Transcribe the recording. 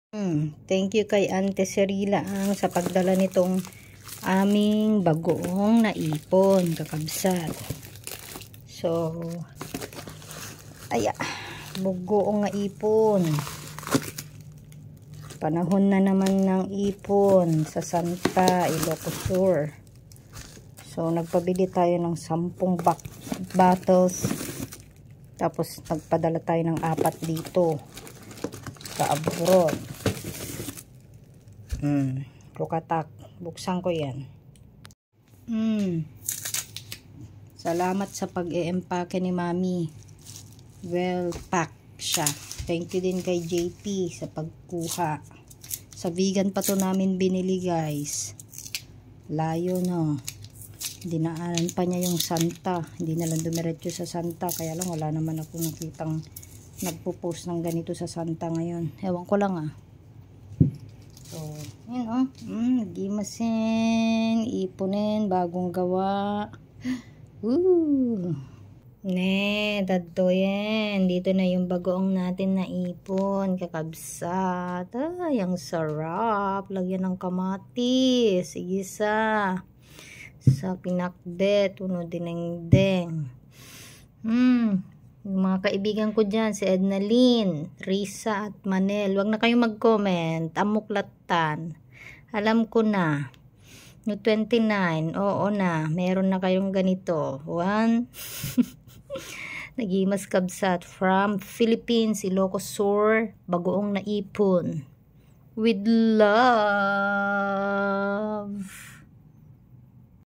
Thank you kay Ante Cerila sa pagdala nitong aming bagoong na ipon, kakabsat. So, bagoong na ipon. Panahon na naman ng ipon sa Santa Ilocos Sur. So, nagpabili tayo ng 10 bottles. Tapos, nagpadala tayo ng 4 dito sa abroad. Rukatak. Buksan ko yan. Salamat sa pag-e-empake ni Mami. Well packed siya. Thank you din kay JP sa pagkuha. Sa vegan pa to namin binili, guys. Layo, no. Dinaanan pa niya yung Santa. Hindi na lang dumiretso sa Santa. Kaya lang wala naman ako nakitang nagpo-post ng ganito sa Santa ngayon. Ewan ko lang So, yun gimasin, ipunin, bagong gawa. Dadtoyen. Dito na yung bagoong natin na ipon, kakabsat. Ang sarap. Lagyan ng kamatis, igisa. Sa pinakbet, dinengdeng. Yung mga kaibigan ko dyan, si Edna Lynn, Risa at Manel, wag na kayong mag-comment, amuklatan. Alam ko na. No 29, oo na, meron na kayong ganito. 1 Nagimas kabsat from Philippines, Ilocos Sur, bagoong na ipon. With love.